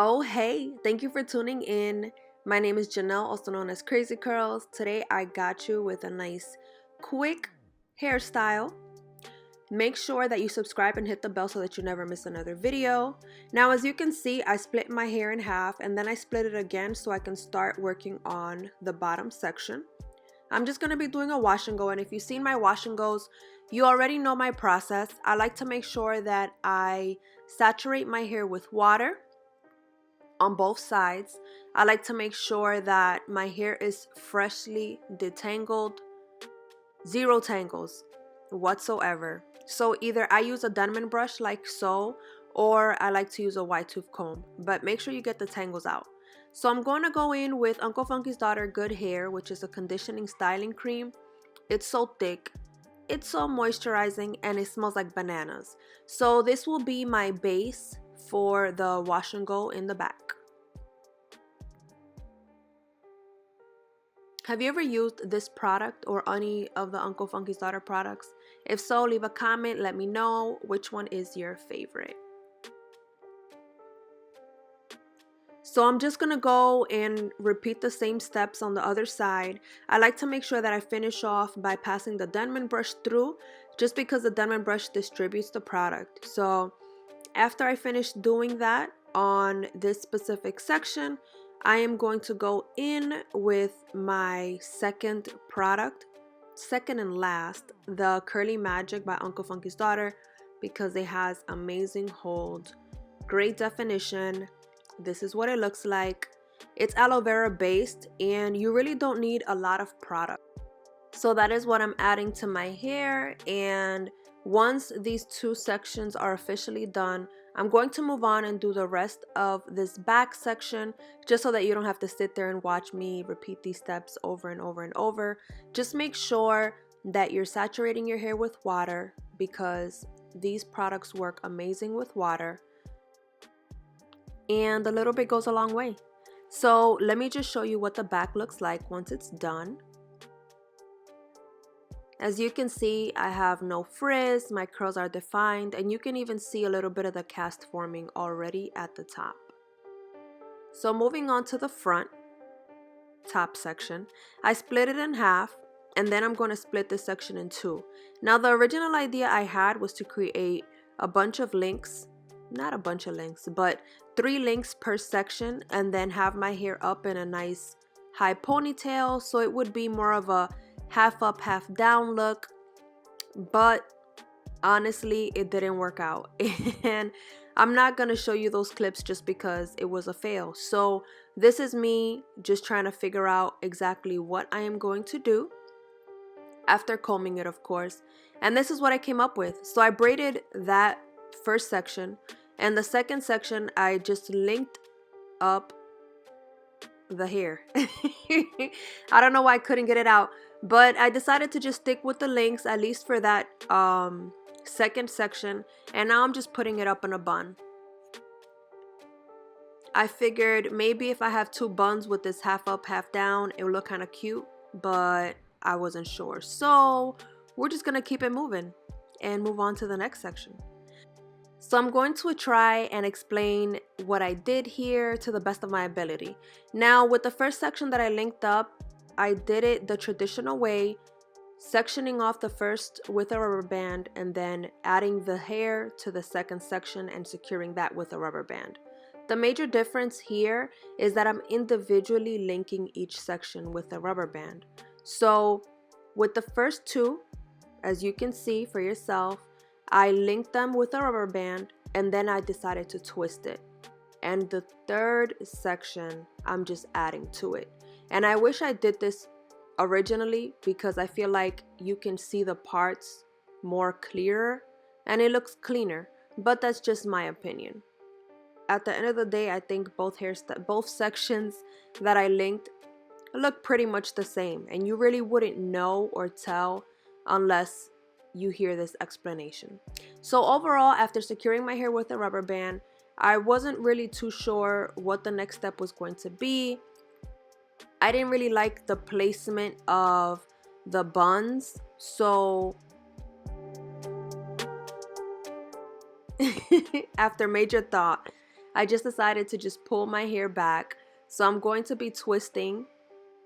Oh, hey, thank you for tuning in. My name is Janelle, also known as KraziiCurls. Today I got you with a nice, quick hairstyle. Make sure that you subscribe and hit the bell so that you never miss another video. Now, as you can see, I split my hair in half and then I split it again so I can start working on the bottom section. I'm just going to be doing a wash and go, and if you've seen my wash and goes, you already know my process. I like to make sure that I saturate my hair with water on both sides. I like to make sure that my hair is freshly detangled, zero tangles whatsoever. So either I use a Denman brush like so, or I like to use a wide tooth comb, but make sure you get the tangles out. So I'm going to go in with Uncle Funky's Daughter Good Hair, which is a conditioning styling cream. It's so thick, it's so moisturizing, and it smells like bananas. So this will be my base for the wash and go in the back. Have you ever used this product or any of the Uncle Funky's Daughter products? If so, leave a comment, let me know which one is your favorite. So I'm just going to go and repeat the same steps on the other side. I like to make sure that I finish off by passing the Denman brush through, just because the Denman brush distributes the product. So after I finish doing that on this specific section, I am going to go in with my second product, second and last, the Curly Magic by Uncle Funky's Daughter, because it has amazing hold, great definition. This is what it looks like. It's aloe vera based and you really don't need a lot of product. So that is what I'm adding to my hair, and once these two sections are officially done, I'm going to move on and do the rest of this back section, just so that you don't have to sit there and watch me repeat these steps over and over and over. Just make sure that you're saturating your hair with water, because these products work amazing with water, and a little bit goes a long way. So let me just show you what the back looks like once it's done. As you can see, I have no frizz, my curls are defined, and you can even see a little bit of the cast forming already at the top. So moving on to the front top section, I split it in half, and then I'm going to split this section in two. Now the original idea I had was to create a bunch of links, not a bunch of links, but 3 links per section, and then have my hair up in a nice high ponytail, so it would be more of a half up, half down look. But honestly, it didn't work out. And I'm not gonna show you those clips just because it was a fail. So this is me just trying to figure out exactly what I am going to do after combing it, of course. And this is what I came up with. So I braided that first section, and the second section I just linked up the hair. I don't know why I couldn't get it out, but I decided to just stick with the links, at least for that second section, and now I'm just putting it up in a bun. I figured maybe if I have 2 buns with this half up, half down, it would look kind of cute, but I wasn't sure. So we're just gonna keep it moving and move on to the next section. So I'm going to try and explain what I did here to the best of my ability. Now, with the first section that I linked up, I did it the traditional way, sectioning off the first with a rubber band and then adding the hair to the second section and securing that with a rubber band. The major difference here is that I'm individually linking each section with a rubber band. So with the first 2, as you can see for yourself, I linked them with a rubber band, and then I decided to twist it. And the third section, I'm just adding to it. And I wish I did this originally, because I feel like you can see the parts more clearer and it looks cleaner, but that's just my opinion. At the end of the day, I think both sections that I linked look pretty much the same, and you really wouldn't know or tell unless you hear this explanation. So overall, after securing my hair with a rubber band, I wasn't really too sure what the next step was going to be. I didn't really like the placement of the buns, so after major thought, I just decided to just pull my hair back. So I'm going to be twisting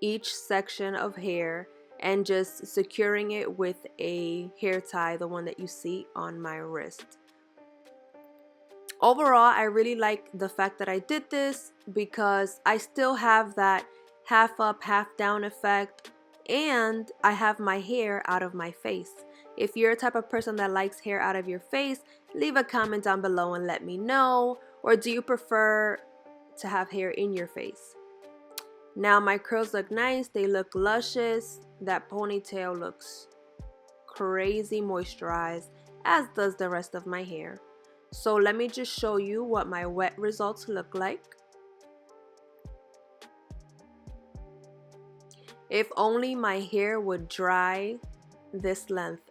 each section of hair and just securing it with a hair tie, the one that you see on my wrist. Overall, I really like the fact that I did this because I still have that half up, half down effect, and I have my hair out of my face. If you're a type of person that likes hair out of your face, leave a comment down below and let me know. Or do you prefer to have hair in your face? Now my curls look nice, they look luscious. That ponytail looks crazy moisturized, as does the rest of my hair. So let me just show you what my wet results look like. If only my hair would dry this length.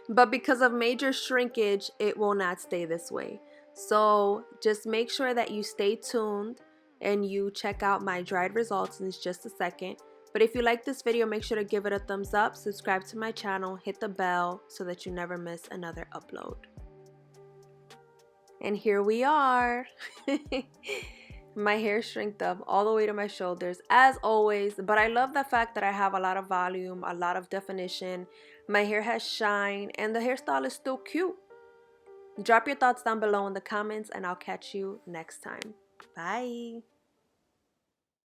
But because of major shrinkage, it will not stay this way. So just make sure that you stay tuned and you check out my dried results in just a second. But if you like this video, make sure to give it a thumbs up, subscribe to my channel, hit the bell so that you never miss another upload. And here we are. My hair shrinked up all the way to my shoulders as always, but I love the fact that I have a lot of volume, a lot of definition. My hair has shine and the hairstyle is still cute. Drop your thoughts down below in the comments and I'll catch you next time. Bye.